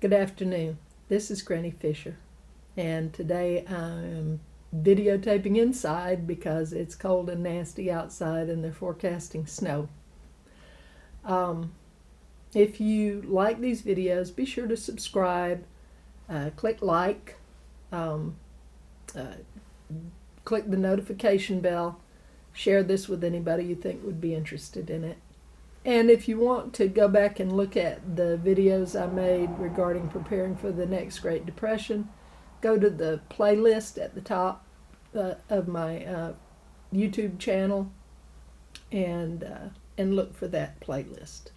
Good afternoon. This is Granny Fisher, and today I'm videotaping inside because it's cold and nasty outside and they're forecasting snow. If you like these videos, be sure to subscribe, click like, click the notification bell, share this with anybody you think would be interested in it. And if you want to go back and look at the videos I made regarding preparing for the next Great Depression, go to the playlist at the top of my YouTube channel and look for that playlist.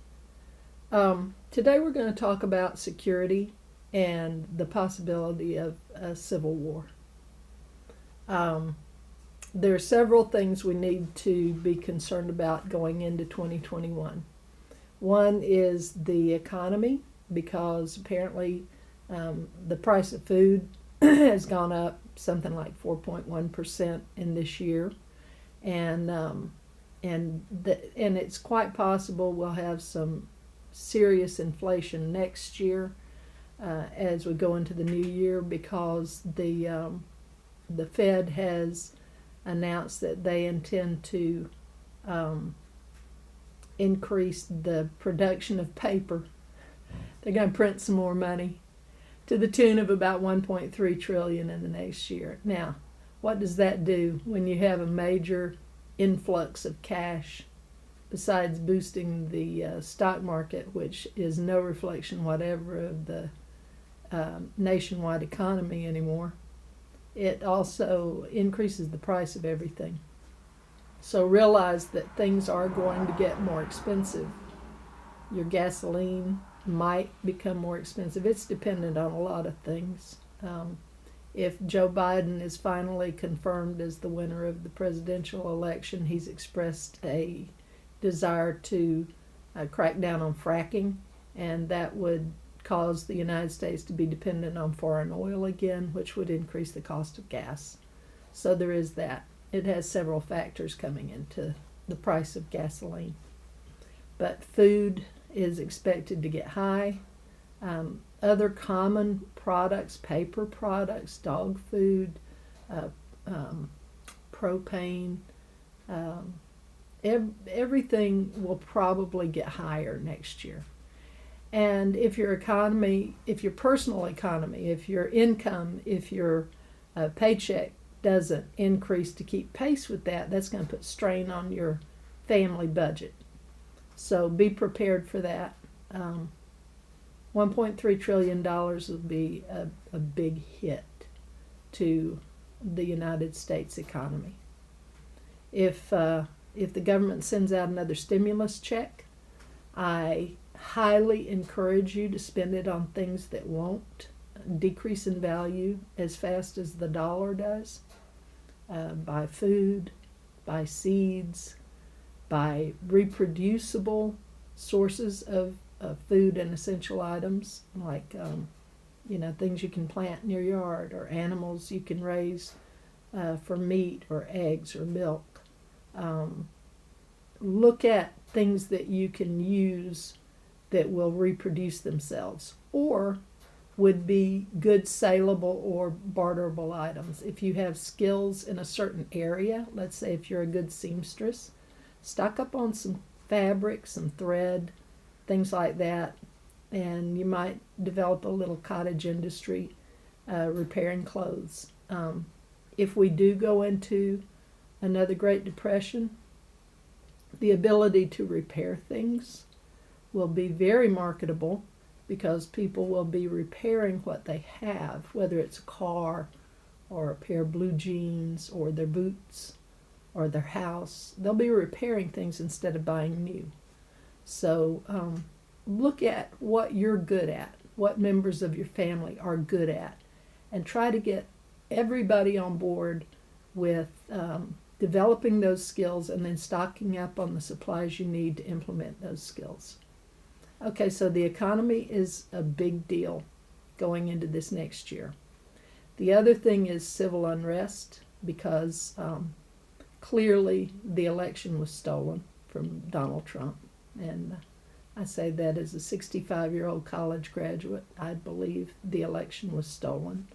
Today we're going to talk about security and the possibility of a civil war. There are several things we need to be concerned about going into 2021. One is the economy, because apparently the price of food has gone up something like 4.1% in this year, and it's quite possible we'll have some serious inflation next year as we go into the new year, because the Fed has announced that they intend to increase the production of paper. They're going to print some more money to the tune of about 1.3 trillion in the next year. Now, what does that do when you have a major influx of cash, besides boosting the stock market, which is no reflection whatever of the nationwide economy anymore? It also increases the price of everything. So realize that things are going to get more expensive. Your gasoline might become more expensive. It's dependent on a lot of things. If Joe Biden is finally confirmed as the winner of the presidential election, he's expressed a desire to crack down on fracking, and that would cause the United States to be dependent on foreign oil again, which would increase the cost of gas. So there is that. It has several factors coming into the price of gasoline. But food is expected to get high. Other common products, paper products, dog food, propane, everything will probably get higher next year. And if your economy, if your personal economy, if your income, if your paycheck doesn't increase to keep pace with that, that's going to put strain on your family budget. So be prepared for that. $1.3 trillion will be a big hit to the United States economy. If the government sends out another stimulus check, I highly encourage you to spend it on things that won't decrease in value as fast as the dollar does. Buy food, buy seeds, buy reproducible sources of food and essential items, like things you can plant in your yard, or animals you can raise for meat or eggs or milk. Look at things that you can use that will reproduce themselves, or would be good saleable or barterable items. If you have skills in a certain area, let's say if you're a good seamstress, stock up on some fabric, some thread, things like that, and you might develop a little cottage industry repairing clothes. If we do go into another Great Depression, the ability to repair things will be very marketable, because people will be repairing what they have, whether it's a car or a pair of blue jeans or their boots or their house. They'll be repairing things instead of buying new. So look at what you're good at, what members of your family are good at, and try to get everybody on board with developing those skills and then stocking up on the supplies you need to implement those skills. Okay, so the economy is a big deal going into this next year. The other thing is civil unrest, because clearly the election was stolen from Donald Trump, and I say that as a 65-year-old college graduate. I believe the election was stolen.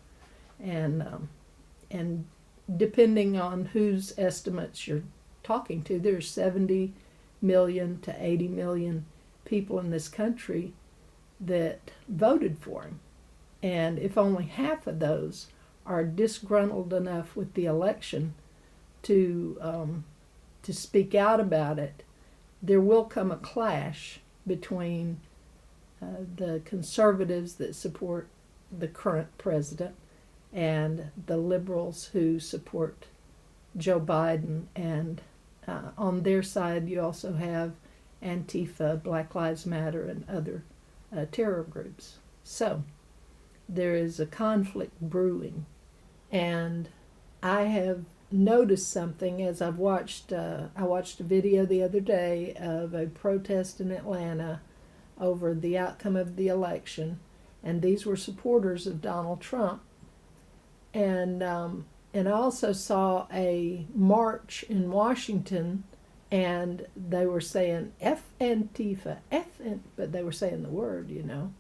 And depending on whose estimates you're talking to, there's 70 million to 80 million people in this country that voted for him. And if only half of those are disgruntled enough with the election to speak out about it, there will come a clash between the conservatives that support the current president and the liberals who support Joe Biden. And on their side, you also have Antifa, Black Lives Matter, and other terror groups. So there is a conflict brewing. And I have noticed something as I've watched, I watched a video the other day of a protest in Atlanta over the outcome of the election. And these were supporters of Donald Trump. And I also saw a march in Washington, and they were saying F Antifa, but they were saying the word, you know.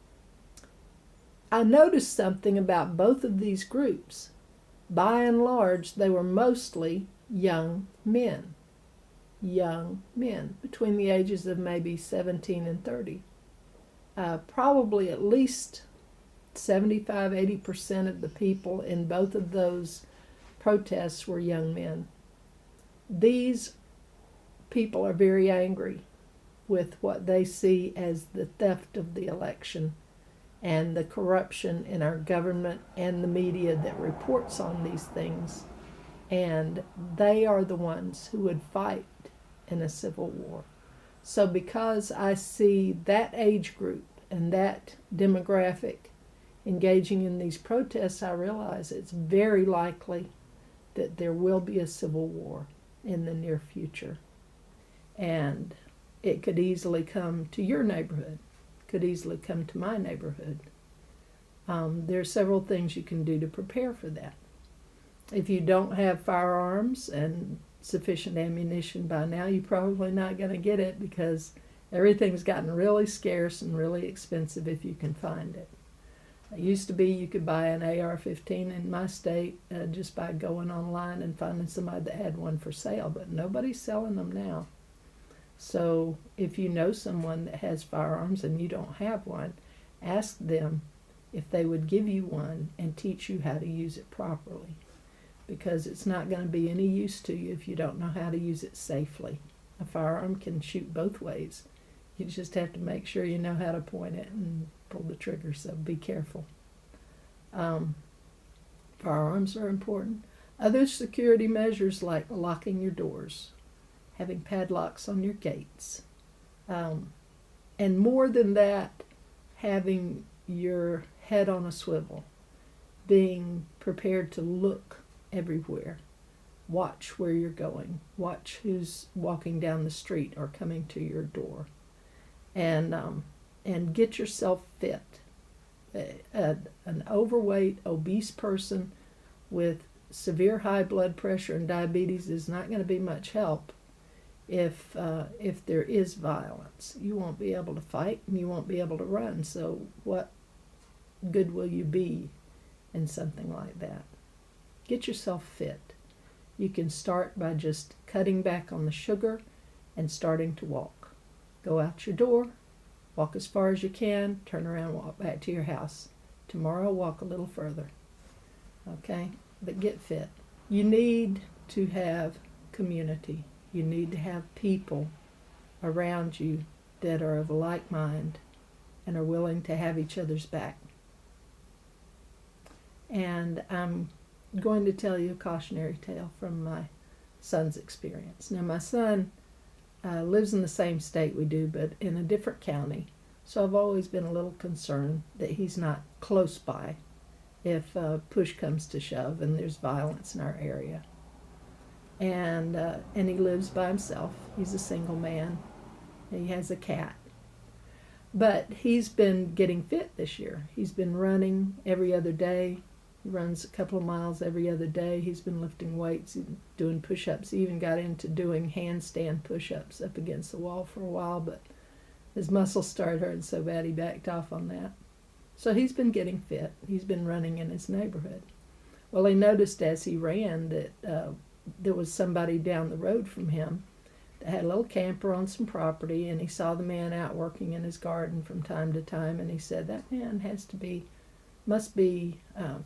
I noticed something about both of these groups. By and large, they were mostly young men. Young men between the ages of maybe 17 and 30. Probably at least 75-80% of the people in both of those protests were young men. These people are very angry with what they see as the theft of the election and the corruption in our government and the media that reports on these things. And they are the ones who would fight in a civil war. So because I see that age group and that demographic engaging in these protests, I realize it's very likely that there will be a civil war in the near future. And it could easily come to your neighborhood, could easily come to my neighborhood. There are several things you can do to prepare for that. If you don't have firearms and sufficient ammunition by now, you're probably not going to get it because everything's gotten really scarce and really expensive if you can find it. It used to be you could buy an AR-15 in my state just by going online and finding somebody that had one for sale, but nobody's selling them now. So if you know someone that has firearms and you don't have one, ask them if they would give you one and teach you how to use it properly, because it's not going to be any use to you if you don't know how to use it safely. A firearm can shoot both ways. You just have to make sure you know how to point it and pull the trigger, so be careful. Firearms are important. Other security measures like locking your doors, having padlocks on your gates, and more than that, having your head on a swivel, being prepared to look everywhere, watch where you're going, watch who's walking down the street or coming to your door, and get yourself fit. An overweight, obese person with severe high blood pressure and diabetes is not going to be much help if there is violence. You won't be able to fight and you won't be able to run. So what good will you be in something like that? Get yourself fit. You can start by just cutting back on the sugar and starting to walk. Go out your door, walk as far as you can, turn around, walk back to your house. Tomorrow, walk a little further. Okay? But get fit. You need to have community. You need to have people around you that are of a like mind and are willing to have each other's back. And I'm going to tell you a cautionary tale from my son's experience. Now, my son lives in the same state we do, but in a different county. So I've always been a little concerned that he's not close by if push comes to shove and there's violence in our area. And he lives by himself. He's a single man. He has a cat. But he's been getting fit this year. He's been running every other day. He runs a couple of miles every other day. He's been lifting weights, doing push-ups. He even got into doing handstand push-ups up against the wall for a while, but his muscles started hurting so bad he backed off on that. So he's been getting fit. He's been running in his neighborhood. Well, he noticed as he ran that there was somebody down the road from him that had a little camper on some property, and he saw the man out working in his garden from time to time, and he said, that man must be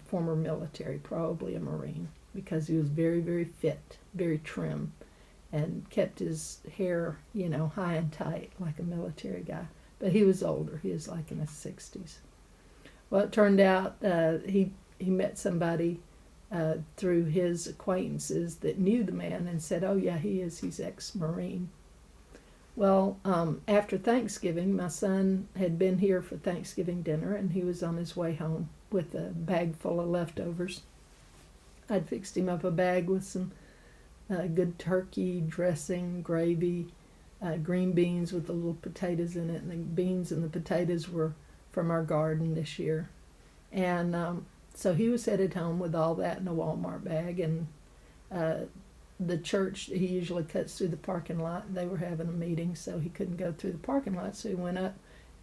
former military, probably a Marine, because he was very, very fit, very trim, and kept his hair, high and tight like a military guy. But he was older. He was like in his 60s. Well, it turned out he met somebody through his acquaintances that knew the man and said, oh, yeah, he's ex-Marine. Well, after Thanksgiving, my son had been here for Thanksgiving dinner, and he was on his way home with a bag full of leftovers. I'd fixed him up a bag with some good turkey dressing, gravy, green beans with the little potatoes in it, and the beans and the potatoes were from our garden this year. And so he was headed home with all that in a Walmart bag, and the church, he usually cuts through the parking lot. They were having a meeting, so he couldn't go through the parking lot, so he went up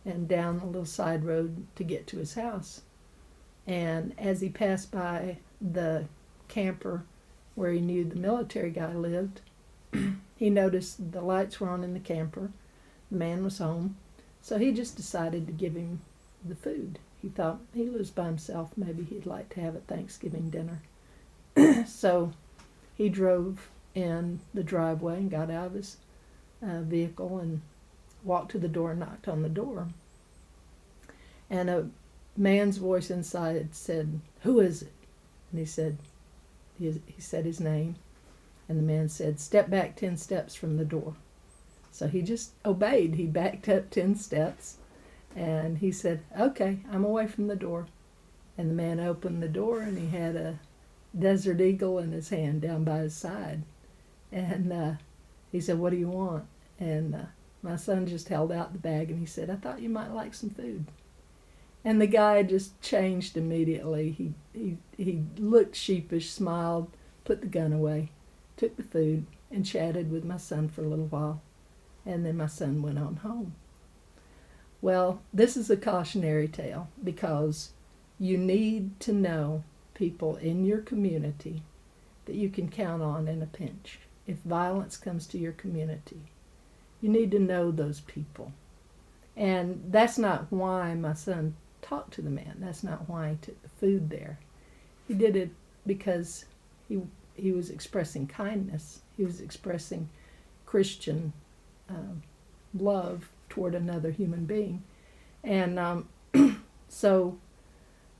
and down a little side road to get to his house. And as he passed by the camper where he knew the military guy lived, he noticed the lights were on in the camper. The man was home, so he just decided to give him the food. He thought he lives by himself, maybe he'd like to have a Thanksgiving dinner. So he drove in the driveway and got out of his vehicle and walked to the door and knocked on the door. And a man's voice inside said, "Who is it?" And he said his name. And the man said, "Step back 10 steps from the door." So he just obeyed. He backed up 10 steps. And he said, "Okay, I'm away from the door." And the man opened the door, and he had a Desert Eagle in his hand down by his side. And he said, "What do you want?" And my son just held out the bag, and he said, "I thought you might like some food." And the guy just changed immediately. He looked sheepish, smiled, put the gun away, took the food, and chatted with my son for a little while. And then my son went on home. Well, this is a cautionary tale because you need to know people in your community that you can count on in a pinch. If violence comes to your community, you need to know those people. And that's not why my son talked to the man. That's not why he took the food there. He did it because he was expressing kindness. He was expressing Christian love toward another human being. And so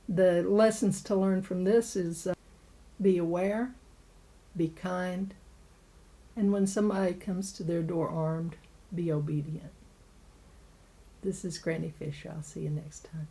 the lessons to learn from this is be aware, be kind, and when somebody comes to their door armed, be obedient. This is Granny Fisher. I'll see you next time.